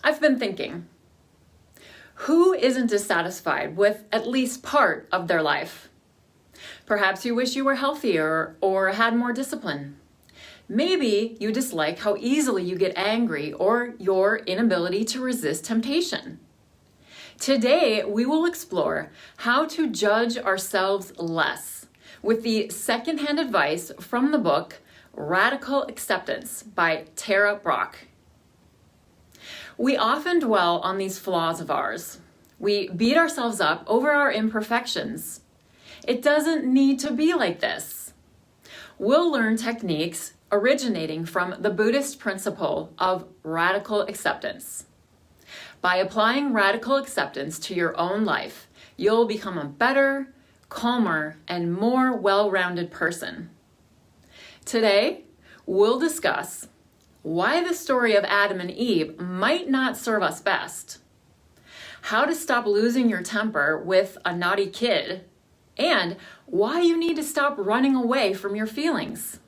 I've been thinking, who isn't dissatisfied with at least part of their life? Perhaps you wish you were healthier or had more discipline. Maybe you dislike how easily you get angry or your inability to resist temptation. Today, we will explore how to judge ourselves less with the secondhand advice from the book Radical Acceptance by Brach. We often dwell on these flaws of ours. We beat ourselves up over our imperfections. It doesn't need to be like this. We'll learn techniques originating from the Buddhist principle of radical acceptance. By applying radical acceptance to your own life, you'll become a better, calmer, and more well-rounded person. Today, we'll discuss why the story of Adam and Eve might not serve us best, how to stop losing your temper with a naughty kid, and why you need to stop running away from your feelings.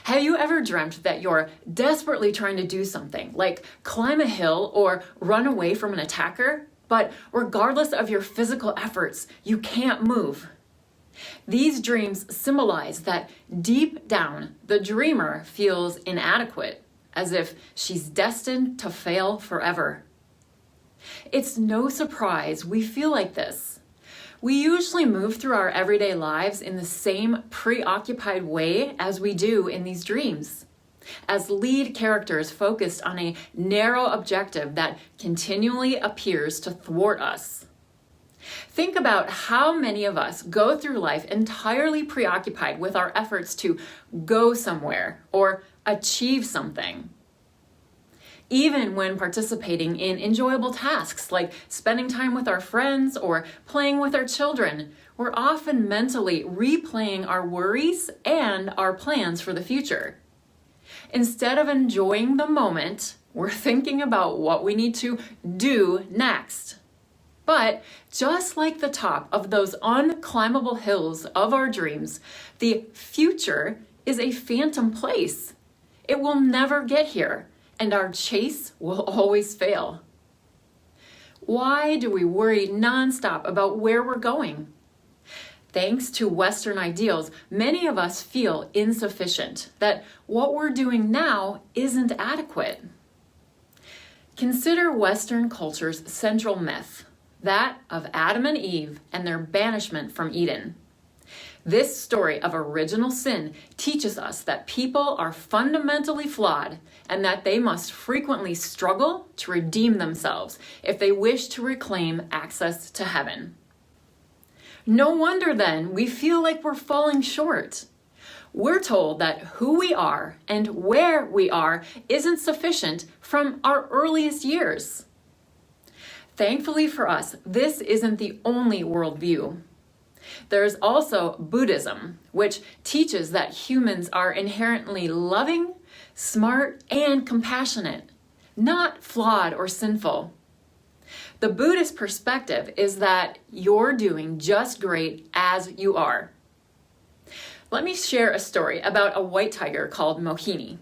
Have you ever dreamt that you're desperately trying to do something, like climb a hill or run away from an attacker, but regardless of your physical efforts, you can't move? These dreams symbolize that deep down, the dreamer feels inadequate, as if she's destined to fail forever. It's no surprise we feel like this. We usually move through our everyday lives in the same preoccupied way as we do in these dreams, as lead characters focused on a narrow objective that continually appears to thwart us. Think about how many of us go through life entirely preoccupied with our efforts to go somewhere or achieve something. Even when participating in enjoyable tasks like spending time with our friends or playing with our children, we're often mentally replaying our worries and our plans for the future. Instead of enjoying the moment, we're thinking about what we need to do next. But just like the top of those unclimbable hills of our dreams, the future is a phantom place. It will never get here, and our chase will always fail. Why do we worry nonstop about where we're going? Thanks to Western ideals, many of us feel insufficient, that what we're doing now isn't adequate. Consider Western culture's central myth, that of Adam and Eve and their banishment from Eden. This story of original sin teaches us that people are fundamentally flawed and that they must frequently struggle to redeem themselves if they wish to reclaim access to heaven. No wonder then we feel like we're falling short. We're told that who we are and where we are isn't sufficient from our earliest years. Thankfully for us, this isn't the only worldview. There's also Buddhism, which teaches that humans are inherently loving, smart, and compassionate, not flawed or sinful. The Buddhist perspective is that you're doing just great as you are. Let me share a story about a white tiger called Mohini.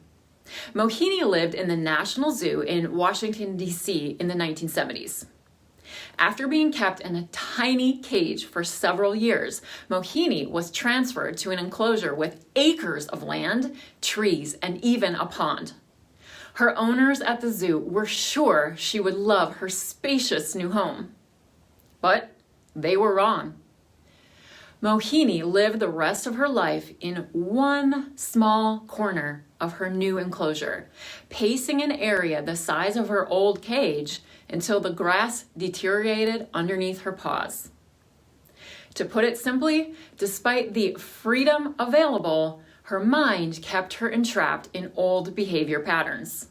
Mohini lived in the National Zoo in Washington, D.C. in the 1970s. After being kept in a tiny cage for several years, Mohini was transferred to an enclosure with acres of land, trees, and even a pond. Her owners at the zoo were sure she would love her spacious new home. But they were wrong. Mohini lived the rest of her life in one small corner of her new enclosure, pacing an area the size of her old cage until the grass deteriorated underneath her paws. To put it simply, despite the freedom available, her mind kept her entrapped in old behavior patterns.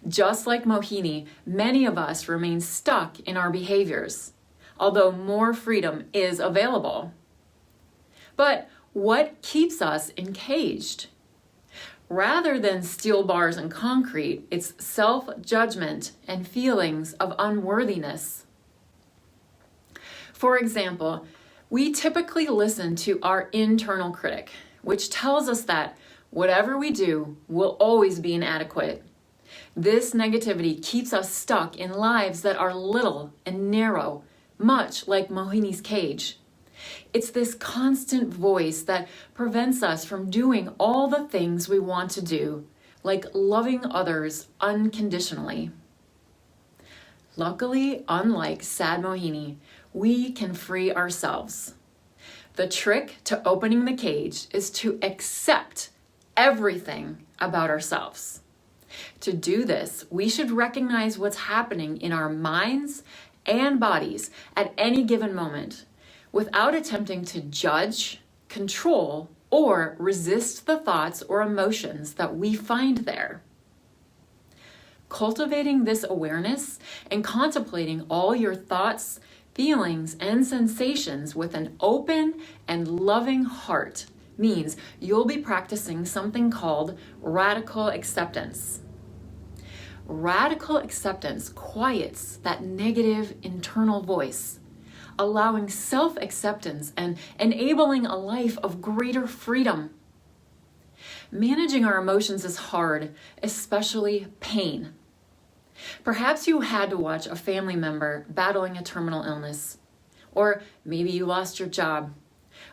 Just like Mohini, many of us remain stuck in our behaviors, although more freedom is available. But what keeps us encaged? Rather than steel bars and concrete, it's self-judgment and feelings of unworthiness. For example, we typically listen to our internal critic, which tells us that whatever we do will always be inadequate. This negativity keeps us stuck in lives that are little and narrow, much like Mohini's cage. It's this constant voice that prevents us from doing all the things we want to do, like loving others unconditionally. Luckily, unlike sad Mohini, we can free ourselves. The trick to opening the cage is to accept everything about ourselves. To do this, we should recognize what's happening in our minds and bodies at any given moment, without attempting to judge, control, or resist the thoughts or emotions that we find there. Cultivating this awareness and contemplating all your thoughts, feelings, and sensations with an open and loving heart means you'll be practicing something called radical acceptance. Radical acceptance quiets that negative internal voice, allowing self-acceptance and enabling a life of greater freedom. Managing our emotions is hard, especially pain. Perhaps you had to watch a family member battling a terminal illness, or maybe you lost your job.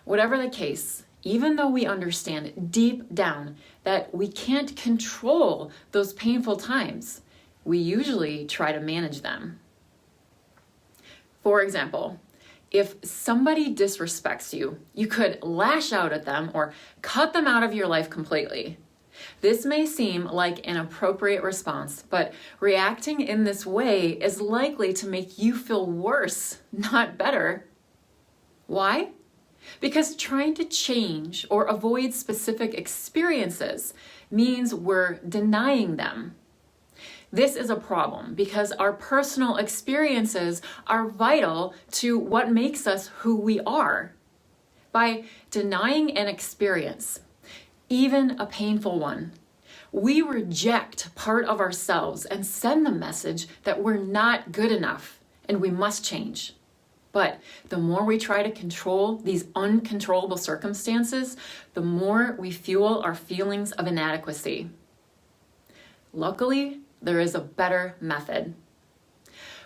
Whatever the case, even though we understand deep down that we can't control those painful times, we usually try to manage them. For example, if somebody disrespects you, you could lash out at them or cut them out of your life completely. This may seem like an appropriate response, but reacting in this way is likely to make you feel worse, not better. Why? Because trying to change or avoid specific experiences means we're denying them. This is a problem because our personal experiences are vital to what makes us who we are. By denying an experience, even a painful one, we reject part of ourselves and send the message that we're not good enough and we must change. But the more we try to control these uncontrollable circumstances, the more we fuel our feelings of inadequacy. Luckily, there is a better method.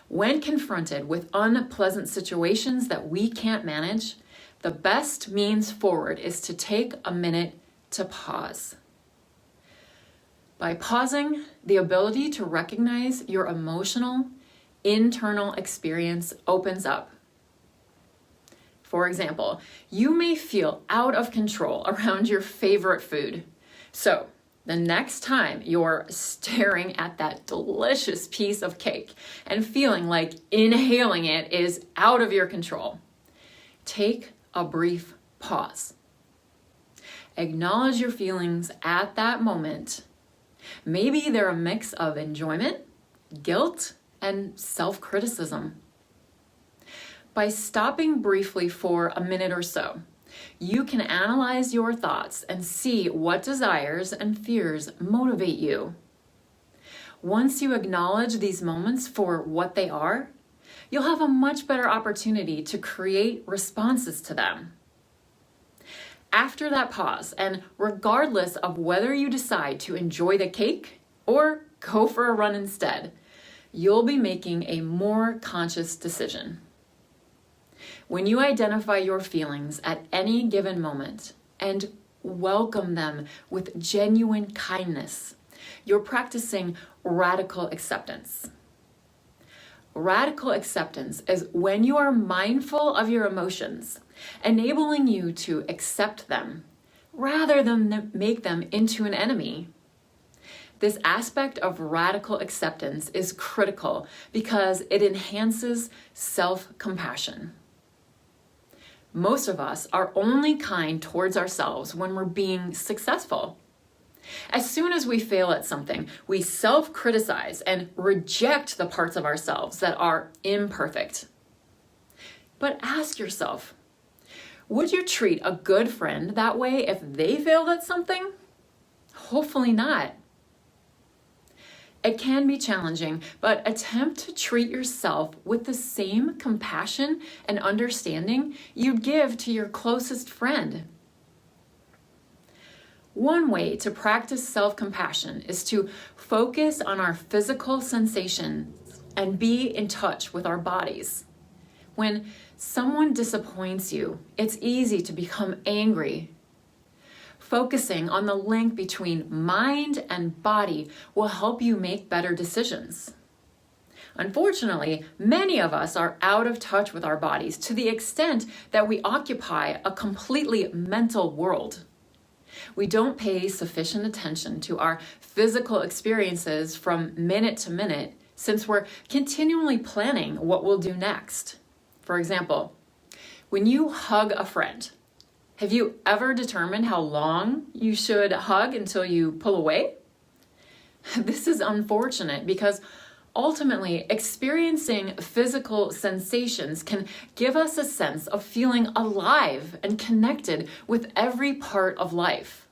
When confronted with unpleasant situations that we can't manage, the best means forward is to take a minute to pause. By pausing, the ability to recognize your emotional, internal experience opens up. For example, you may feel out of control around your favorite food. So, the next time you're staring at that delicious piece of cake and feeling like inhaling it is out of your control, take a brief pause. Acknowledge your feelings at that moment. Maybe they're a mix of enjoyment, guilt, and self-criticism. By stopping briefly for a minute or so, you can analyze your thoughts and see what desires and fears motivate you. Once you acknowledge these moments for what they are, you'll have a much better opportunity to create responses to them. After that pause, and regardless of whether you decide to enjoy the cake or go for a run instead, you'll be making a more conscious decision. When you identify your feelings at any given moment and welcome them with genuine kindness, you're practicing radical acceptance. Radical acceptance is when you are mindful of your emotions, enabling you to accept them rather than make them into an enemy. This aspect of radical acceptance is critical because it enhances self-compassion. Most of us are only kind towards ourselves when we're being successful. As soon as we fail at something, we self-criticize and reject the parts of ourselves that are imperfect. But ask yourself, would you treat a good friend that way if they failed at something? Hopefully not. It can be challenging, but attempt to treat yourself with the same compassion and understanding you'd give to your closest friend. One way to practice self-compassion is to focus on our physical sensations and be in touch with our bodies. When someone disappoints you, it's easy to become angry. Focusing on the link between mind and body will help you make better decisions. Unfortunately, many of us are out of touch with our bodies to the extent that we occupy a completely mental world. We don't pay sufficient attention to our physical experiences from minute to minute since we're continually planning what we'll do next. For example, when you hug a friend, have you ever determined how long you should hug until you pull away? This is unfortunate because ultimately, experiencing physical sensations can give us a sense of feeling alive and connected with every part of life.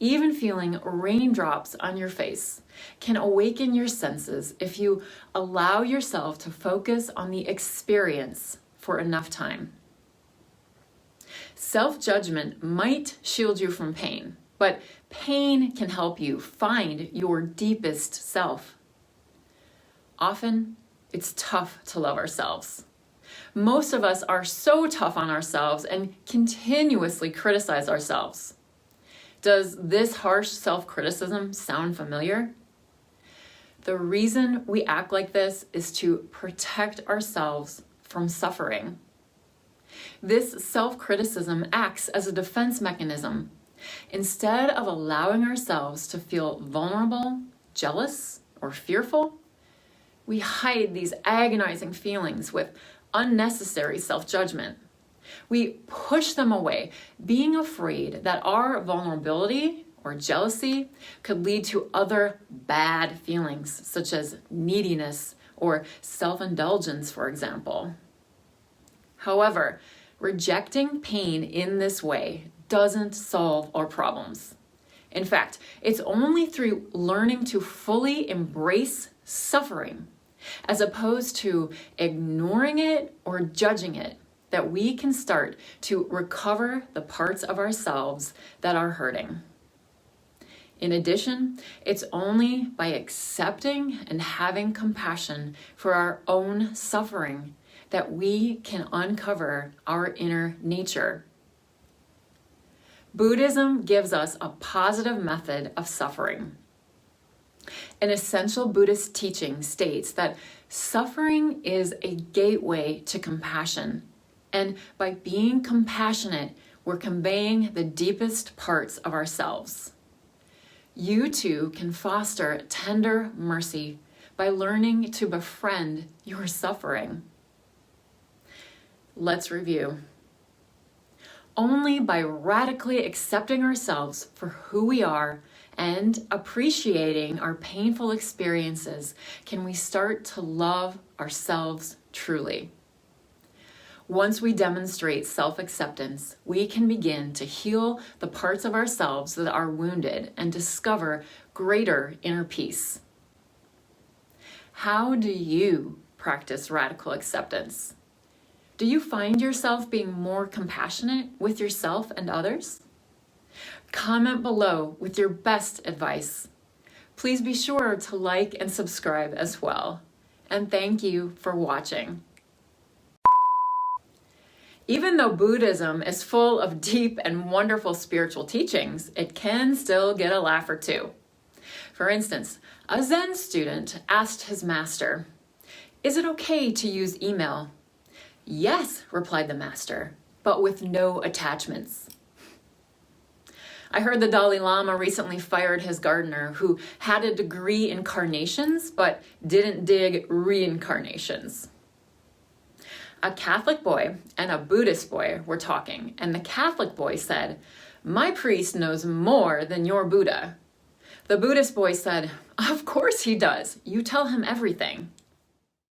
Even feeling raindrops on your face can awaken your senses if you allow yourself to focus on the experience for enough time. Self-judgment might shield you from pain, but pain can help you find your deepest self. Often, it's tough to love ourselves. Most of us are so tough on ourselves and continuously criticize ourselves. Does this harsh self-criticism sound familiar? The reason we act like this is to protect ourselves from suffering. This self-criticism acts as a defense mechanism. Instead of allowing ourselves to feel vulnerable, jealous, or fearful, we hide these agonizing feelings with unnecessary self-judgment. We push them away, being afraid that our vulnerability or jealousy could lead to other bad feelings, such as neediness or self-indulgence, for example. However, rejecting pain in this way doesn't solve our problems. In fact, it's only through learning to fully embrace suffering, as opposed to ignoring it or judging it, that we can start to recover the parts of ourselves that are hurting. In addition, it's only by accepting and having compassion for our own suffering that we can uncover our inner nature. Buddhism gives us a positive method of suffering. An essential Buddhist teaching states that suffering is a gateway to compassion, and by being compassionate, we're conveying the deepest parts of ourselves. You too can foster tender mercy by learning to befriend your suffering. Let's review. Only by radically accepting ourselves for who we are and appreciating our painful experiences can we start to love ourselves truly. Once we demonstrate self-acceptance, we can begin to heal the parts of ourselves that are wounded and discover greater inner peace. How do you practice radical acceptance? Do you find yourself being more compassionate with yourself and others? Comment below with your best advice. Please be sure to like and subscribe as well. And thank you for watching. Even though Buddhism is full of deep and wonderful spiritual teachings, it can still get a laugh or two. For instance, a Zen student asked his master, "Is it okay to use email?" "Yes," replied the master, "but with no attachments." I heard the Dalai Lama recently fired his gardener who had a degree in carnations but didn't dig reincarnations. A Catholic boy and a Buddhist boy were talking, and the Catholic boy said, "My priest knows more than your Buddha." The Buddhist boy said, "Of course he does. You tell him everything."